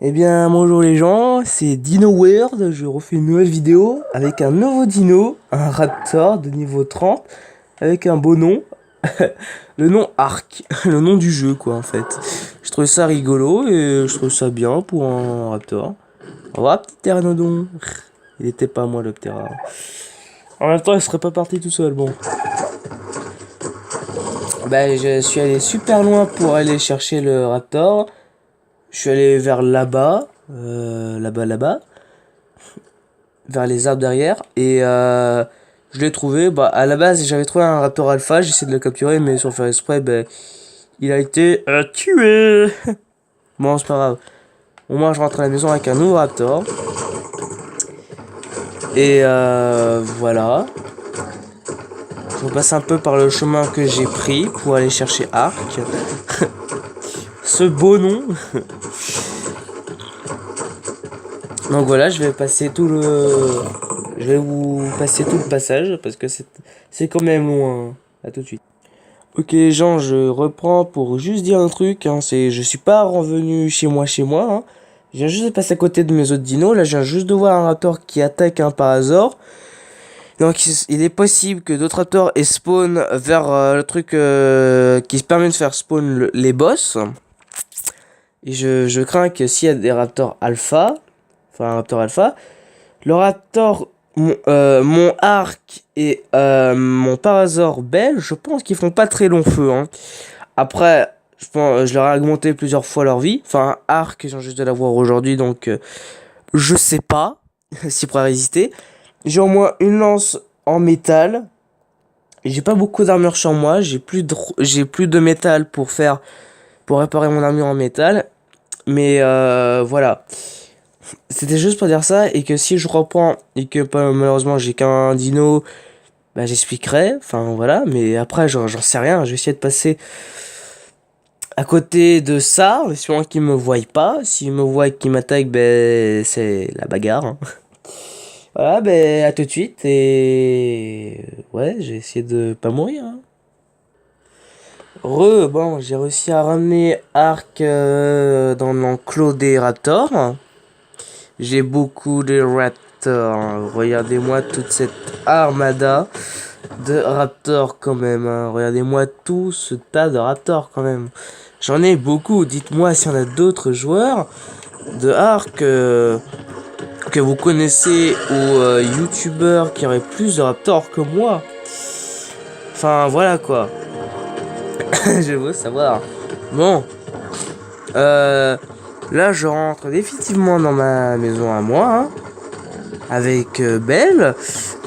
Eh bien, bonjour les gens, c'est Dino World, je refais une nouvelle vidéo avec un nouveau dino, un raptor de niveau 30, avec un beau nom, le nom Ark, le nom du jeu quoi en fait. Je trouve ça rigolo et je trouve ça bien pour un raptor. Au revoir petit pteranodon. Il était pas moi le ptera. En même temps, il serait pas parti tout seul, bon. Bah, je suis allé super loin pour aller chercher le raptor. Je suis allé vers là-bas, là-bas. Vers les arbres derrière et je l'ai trouvé. Bah à la base j'avais trouvé un raptor alpha, j'ai essayé de le capturer mais sans faire exprès il a été tué. Bon c'est pas grave, au moins je rentre à la maison avec un nouveau raptor et voilà, je repasse un peu par le chemin que j'ai pris pour aller chercher Ark. Ce beau nom. Donc voilà, je vais vous passer tout le passage parce que c'est quand même loin. À tout de suite. Ok les gens, je reprends pour juste dire un truc, hein, je suis pas revenu chez moi, hein. Je viens juste de passer à côté de mes autres dinos, là je viens juste de voir un raptor qui attaque un parasaur. Donc il est possible que d'autres raptors aient spawn vers le truc qui se permet de faire spawn les boss. Et je crains que s'il y a des raptors alpha, enfin un raptor alpha, le raptor, mon arc et mon parasaur belge, je pense qu'ils font pas très long feu, hein. Après, je leur ai augmenté plusieurs fois leur vie. Enfin, arc, ils ont juste de l'avoir aujourd'hui, donc je sais pas s'ils pourraient résister. J'ai au moins une lance en métal. J'ai pas beaucoup d'armure sur moi. J'ai plus de métal pour réparer mon armure en métal. Mais voilà. C'était juste pour dire ça et que si je reprends et que malheureusement j'ai qu'un dino, bah j'expliquerai. Enfin voilà. Mais après, j'en sais rien. Je vais essayer de passer à côté de ça, en espérant qu'ils me voient pas. S'ils me voient et qu'ils m'attaquent, ben c'est la bagarre, hein. Voilà, ben à tout de suite et ouais, j'ai essayé de pas mourir, hein. Bon, j'ai réussi à ramener Ark dans l'enclos des raptors. J'ai beaucoup de raptors. Regardez-moi toute cette armada de raptors quand même, hein. Regardez-moi tout ce tas de raptors quand même. J'en ai beaucoup. Dites-moi s'il y en a d'autres joueurs de Ark que vous connaissez ou youtubeurs qui auraient plus de raptors que moi. Enfin voilà quoi. Je veux savoir. Bon. Là je rentre définitivement dans ma maison à moi, hein, avec Belle.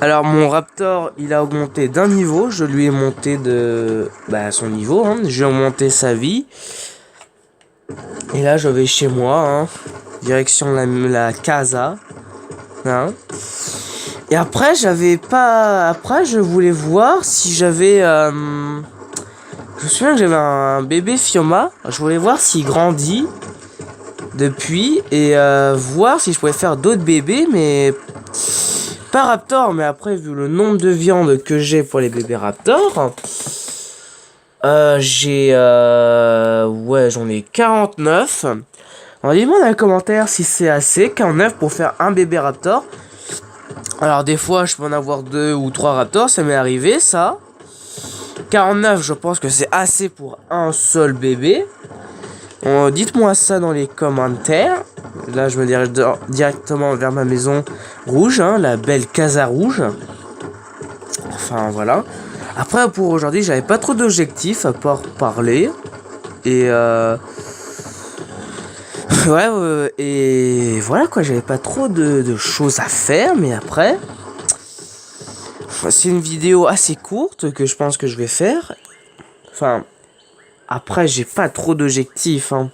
Alors mon raptor il a augmenté d'un niveau. Je lui ai monté de son niveau, hein. Je lui ai augmenté sa vie. Et là je vais chez moi, hein, direction la casa, hein. Et après après je voulais voir si j'avais je me souviens que j'avais un bébé Fioma. Je voulais voir s'il grandit depuis et voir si je pouvais faire d'autres bébés, mais pas raptor. Mais après, vu le nombre de viande que j'ai pour les bébés raptor, ouais, j'en ai 49. Alors dis-moi dans les commentaires si c'est assez 49 pour faire un bébé raptor. Alors des fois je peux en avoir 2 ou 3 raptors, ça m'est arrivé ça. 49 je pense que c'est assez pour un seul bébé. Dites-moi ça dans les commentaires. Là je me dirige directement vers ma maison rouge, hein, la belle casa rouge. Enfin voilà. Après pour aujourd'hui j'avais pas trop d'objectifs à part parler. Et ouais, et voilà quoi, j'avais pas trop de choses à faire, mais après, c'est une vidéo assez courte que je pense que je vais faire. Enfin, après, j'ai pas trop d'objectifs, hein.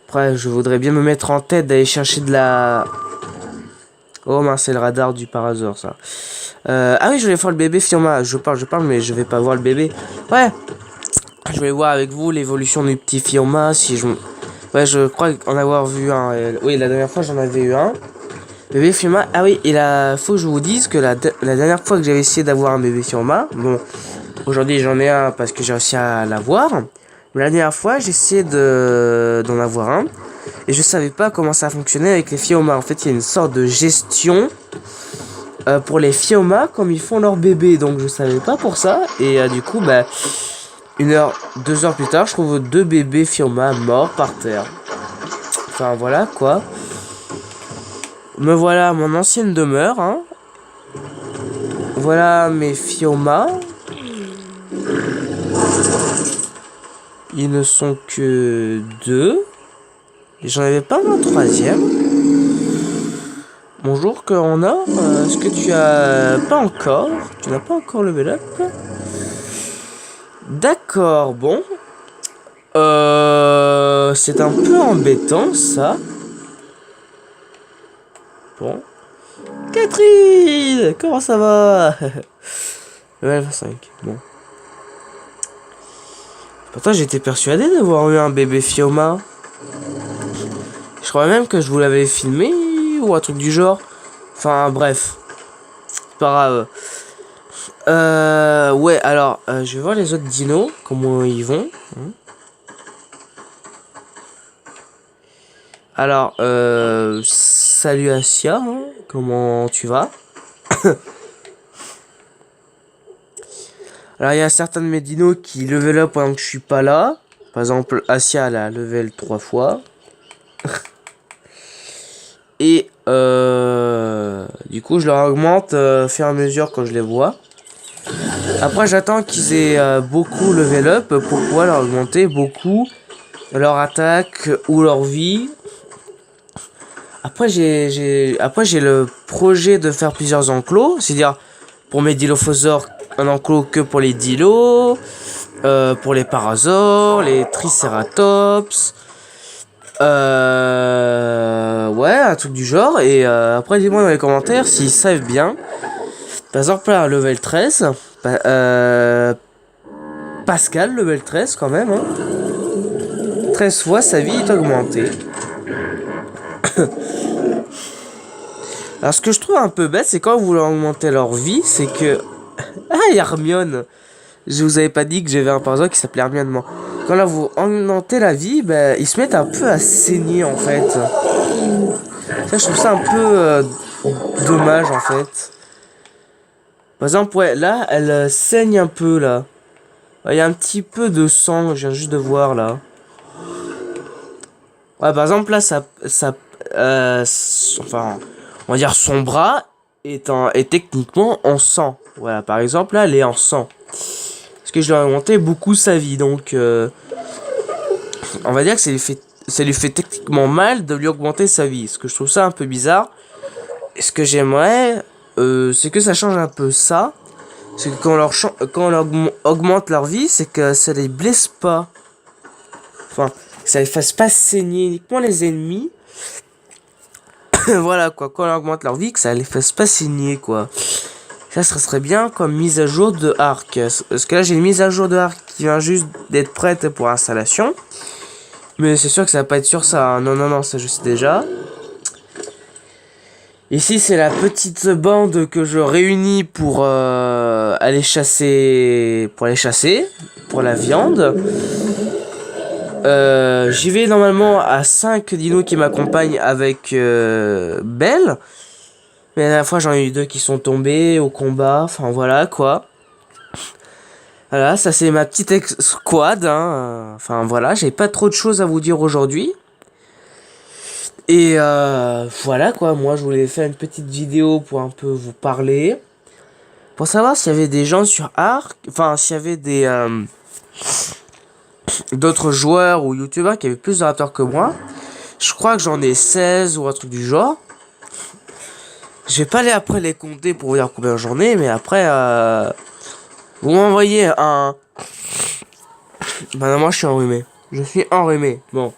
Après, je voudrais bien me mettre en tête d'aller chercher de la... Oh mince, c'est le radar du parasor, ça. Ah oui, je voulais voir le bébé Fioma. Je parle, mais je vais pas voir le bébé. Ouais, je vais voir avec vous l'évolution du petit Fioma, si je... Ouais, je crois en avoir vu un. Oui, la dernière fois, j'en avais eu un. Bébé Fioma. Ah oui, et là, faut que je vous dise que la dernière fois que j'avais essayé d'avoir un bébé Fioma, bon, aujourd'hui j'en ai un parce que j'ai réussi à l'avoir. Mais la dernière fois, j'ai essayé d'en avoir un. Et je savais pas comment ça fonctionnait avec les Fioma. En fait, il y a une sorte de gestion pour les Fioma comme ils font leur bébé. Donc je savais pas pour ça. Et du coup, bah, 1 heure, 2 heures plus tard, je trouve 2 bébés Fioma morts par terre. Enfin voilà quoi. Me voilà à mon ancienne demeure. Hein. Voilà mes Fioma. Ils ne sont que 2. Et j'en avais pas un troisième. Bonjour, qu'on a. Est-ce que tu as... Pas encore. Tu n'as pas encore level up. D'accord, bon. C'est un peu embêtant, ça. Bon. Catherine, comment ça va? Level 25, bon. Pourtant, j'étais persuadé d'avoir eu un bébé Fioma. Je crois même que je vous l'avais filmé ou un truc du genre. Enfin, bref. C'est pas grave. Ouais, alors, je vais voir les autres dinos, comment ils vont. Alors, salut Asia, hein, comment tu vas? Alors, il y a certains de mes dinos qui level up pendant que je suis pas là. Par exemple, Asia, elle a level 3 fois. Et, du coup, je leur augmente au fur et à mesure quand je les vois. Après, j'attends qu'ils aient beaucoup level up pour pouvoir leur augmenter beaucoup leur attaque ou leur vie. Après, j'ai le projet de faire plusieurs enclos. C'est-à-dire, pour mes dilophosaures, un enclos que pour les dilos. Pour les parasaures, les triceratops. Ouais, un truc du genre. Et après, dis-moi dans les commentaires s'ils savent bien. Par exemple, là, level 13. Pascal, level 13 quand même. Hein. 13 fois sa vie est augmentée. Alors, ce que je trouve un peu bête, c'est quand vous voulez augmenter leur vie, c'est que... Ah, Hermione. Je vous avais pas dit que j'avais un parasaure qui s'appelait Hermione, moi. Quand là, vous augmentez la vie, bah, ils se mettent un peu à saigner, en fait. Ça, je trouve ça un peu dommage, en fait. Par exemple, ouais, là, elle saigne un peu, là. Il y a un petit peu de sang, je viens juste de voir, là. Ouais, par exemple, là, enfin, on va dire son bras est techniquement en sang. Voilà, par exemple, là, elle est en sang. Parce que je lui ai augmenté beaucoup sa vie, donc... on va dire que ça lui fait techniquement mal de lui augmenter sa vie. Ce que je trouve ça un peu bizarre. Et ce que j'aimerais, c'est que ça change un peu ça. C'est que quand on leur augmente leur vie, c'est que ça les blesse pas. Enfin, que ça les fasse pas saigner uniquement les ennemis. Voilà quoi, quand on leur augmente leur vie, que ça les fasse pas saigner quoi. Ça serait bien comme mise à jour de Arc. Parce que là j'ai une mise à jour de Arc qui vient juste d'être prête pour installation. Mais c'est sûr que ça va pas être sur ça. Hein. Non, ça je sais déjà. Ici c'est la petite bande que je réunis pour aller chasser. Pour la viande. J'y vais normalement à 5 dinos qui m'accompagnent avec Belle. Mais la dernière fois j'en ai eu 2 qui sont tombés au combat. Enfin voilà quoi. Voilà, ça c'est ma petite squad. Hein. Enfin voilà, j'ai pas trop de choses à vous dire aujourd'hui. Et voilà quoi, moi je voulais faire une petite vidéo pour un peu vous parler. Pour savoir s'il y avait des gens sur Arc. Enfin, s'il y avait des... d'autres joueurs ou youtubeurs qui avaient plus de raptors que moi. Je crois que j'en ai 16 ou un truc du genre. Je vais pas aller après les compter pour vous dire combien j'en ai, mais après vous m'envoyez un... Bah non, moi je suis enrhumé. Je suis enrhumé. Bon.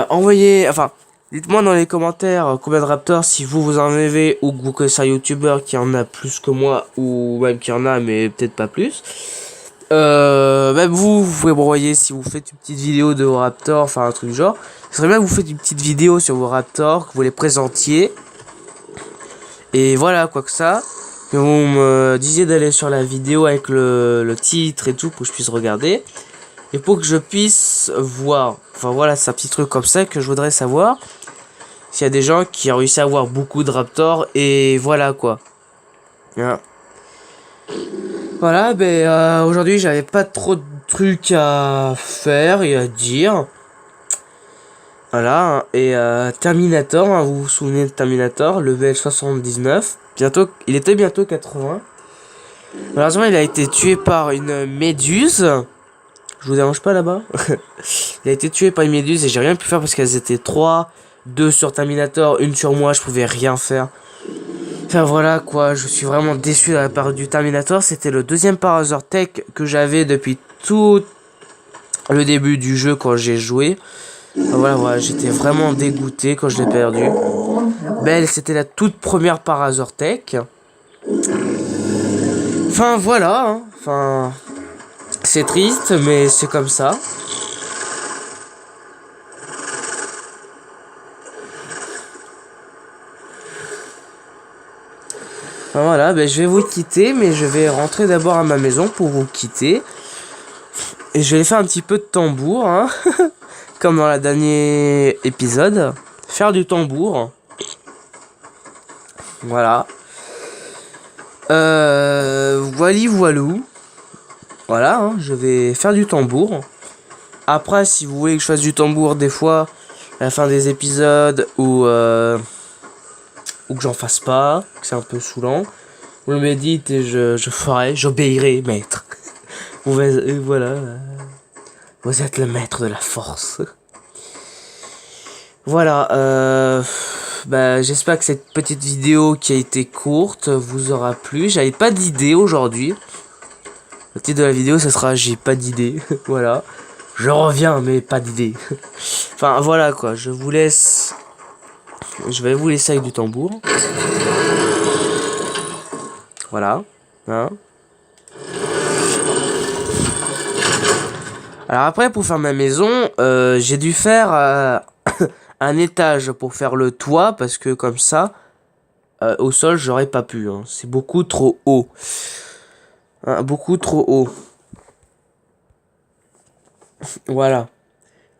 Envoyez... Enfin, dites-moi dans les commentaires combien de raptors si vous en avez ou que vous connaissez un youtubeur qui en a plus que moi ou même qui en a mais peut-être pas plus. Même vous pouvez m'envoyer si vous faites une petite vidéo de vos raptors, enfin un truc du genre. Ce serait bien que vous faites une petite vidéo sur vos raptors, que vous les présentiez. Et voilà, quoi que ça. Que vous me disiez d'aller sur la vidéo avec le titre et tout pour que je puisse regarder. Et pour que je puisse voir, enfin voilà, c'est un petit truc comme ça que je voudrais savoir. S'il y a des gens qui ont réussi à avoir beaucoup de Raptors, et voilà quoi. Hein. Voilà, aujourd'hui j'avais pas trop de trucs à faire et à dire. Voilà, et Terminator, hein, vous vous souvenez de Terminator, level 79. Bientôt, il était bientôt 80. Malheureusement, il a été tué par une méduse. Je vous dérange pas là-bas? Il a été tué par une méduse et j'ai rien pu faire parce qu'elles étaient 3, 2 sur Terminator, une sur moi, je pouvais rien faire. Enfin voilà quoi, je suis vraiment déçu de la part du Terminator. C'était le deuxième Parasaur Tech que j'avais depuis tout le début du jeu quand j'ai joué. Enfin, voilà, j'étais vraiment dégoûté quand je l'ai perdu. Belle, c'était la toute première Parasaur Tech. Enfin voilà, hein. Enfin, c'est triste, mais c'est comme ça. Enfin, voilà, je vais vous quitter, mais je vais rentrer d'abord à ma maison pour vous quitter. Et je vais faire un petit peu de tambour, hein. Comme dans le dernier épisode. Faire du tambour. Voilà. Voilou. Voilà, hein, je vais faire du tambour. Après, si vous voulez que je fasse du tambour des fois, à la fin des épisodes, ou que j'en fasse pas, que c'est un peu saoulant, vous me dites et je ferai, j'obéirai, maître. Voilà. Vous êtes le maître de la force. Voilà, j'espère que cette petite vidéo qui a été courte vous aura plu. J'avais pas d'idée aujourd'hui. Le titre de la vidéo, ce sera j'ai pas d'idée. Voilà. Je reviens, mais pas d'idée. Enfin, voilà quoi. Je vous laisse. Je vais vous laisser avec du tambour. Voilà. Hein. Alors après, pour faire ma maison, j'ai dû faire un étage pour faire le toit. Parce que comme ça, au sol, j'aurais pas pu. Hein. C'est beaucoup trop haut. Hein, beaucoup trop haut. Voilà.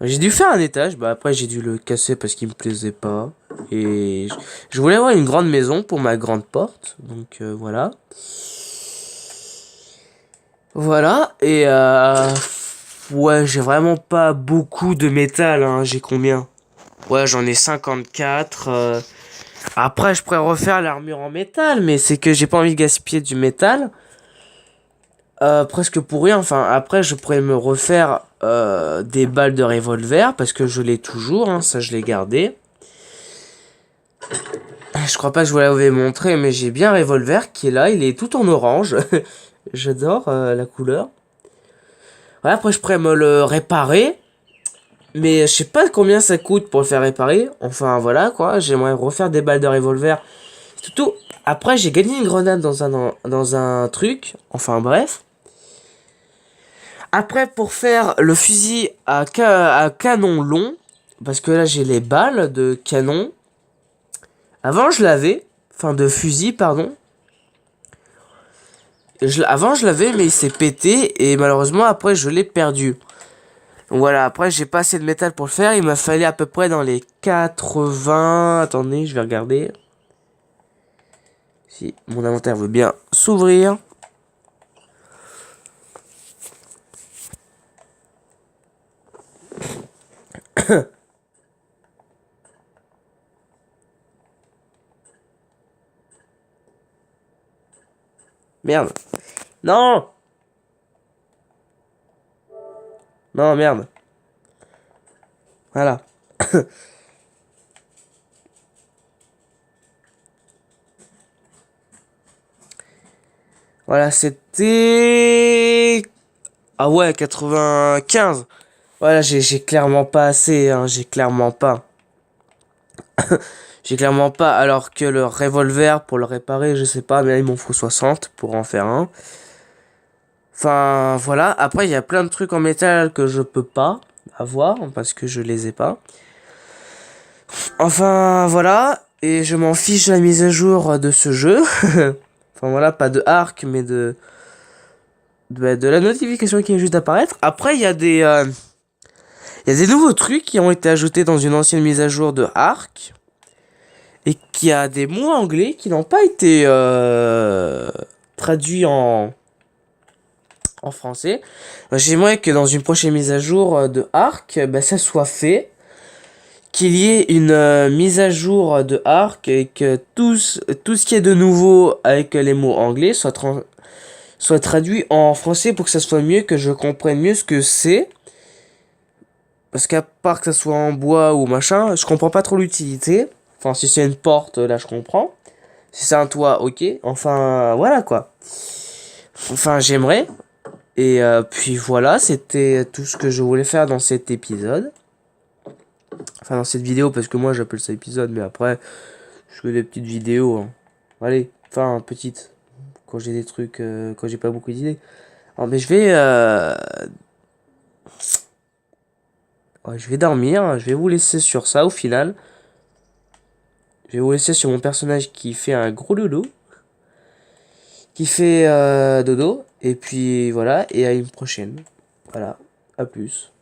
J'ai dû faire un étage, après j'ai dû le casser parce qu'il me plaisait pas. Et je voulais avoir une grande maison pour ma grande porte. Donc voilà. Voilà, et ouais, j'ai vraiment pas beaucoup de métal, hein. J'ai combien? Ouais, j'en ai 54. Après, je pourrais refaire l'armure en métal, mais c'est que j'ai pas envie de gaspiller du métal. Presque pour rien. Enfin, après, je pourrais me refaire des balles de revolver parce que je l'ai toujours. Hein, ça, je l'ai gardé. Je crois pas que je vous l'avais montré, mais j'ai bien un revolver qui est là. Il est tout en orange. J'adore la couleur. Ouais, après, je pourrais me le réparer. Mais je sais pas combien ça coûte pour le faire réparer. Enfin, voilà quoi. J'aimerais refaire des balles de revolver. Tout. Après, j'ai gagné une grenade dans un truc. Enfin, bref. Après, pour faire le fusil à canon long, parce que là j'ai les balles de canon. Avant je l'avais, enfin de fusil, pardon. Avant je l'avais, mais il s'est pété et malheureusement après je l'ai perdu. Donc voilà, après j'ai pas assez de métal pour le faire. Il m'a fallu à peu près dans les 80. Attendez, je vais regarder. Si mon inventaire veut bien s'ouvrir. Merde. Non. Non, merde. Voilà. Voilà, c'était... Ah ouais, 95. Voilà, j'ai clairement pas assez, hein, j'ai clairement pas. J'ai clairement pas, alors que le revolver, pour le réparer, je sais pas, mais là, il m'en faut 60 pour en faire un. Enfin, voilà. Après, il y a plein de trucs en métal que je peux pas avoir, parce que je les ai pas. Enfin, voilà. Et je m'en fiche de la mise à jour de ce jeu. Enfin, voilà, pas de arc, mais de la notification qui est juste d'apparaître. Après, il y a des nouveaux trucs qui ont été ajoutés dans une ancienne mise à jour de Ark. Et qu'il y a des mots anglais qui n'ont pas été traduits en français. J'aimerais que dans une prochaine mise à jour de Ark, ça soit fait. Qu'il y ait une mise à jour de Ark et que tout ce qui est de nouveau avec les mots anglais soit traduit en français pour que ça soit mieux, que je comprenne mieux ce que c'est. Parce qu'à part que ça soit en bois ou machin, je comprends pas trop l'utilité. Enfin, si c'est une porte, là je comprends. Si c'est un toit, ok. Enfin, voilà quoi. Enfin, j'aimerais. Et puis voilà, c'était tout ce que je voulais faire dans cet épisode. Enfin, dans cette vidéo, parce que moi j'appelle ça épisode, mais après, je fais des petites vidéos. Hein. Allez, enfin, petites. Quand j'ai des trucs, quand j'ai pas beaucoup d'idées. Alors, mais je vais dormir. Je vais vous laisser sur ça au final. Je vais vous laisser sur mon personnage qui fait un gros dodo. Qui fait dodo. Et puis voilà, et à une prochaine. Voilà, à plus.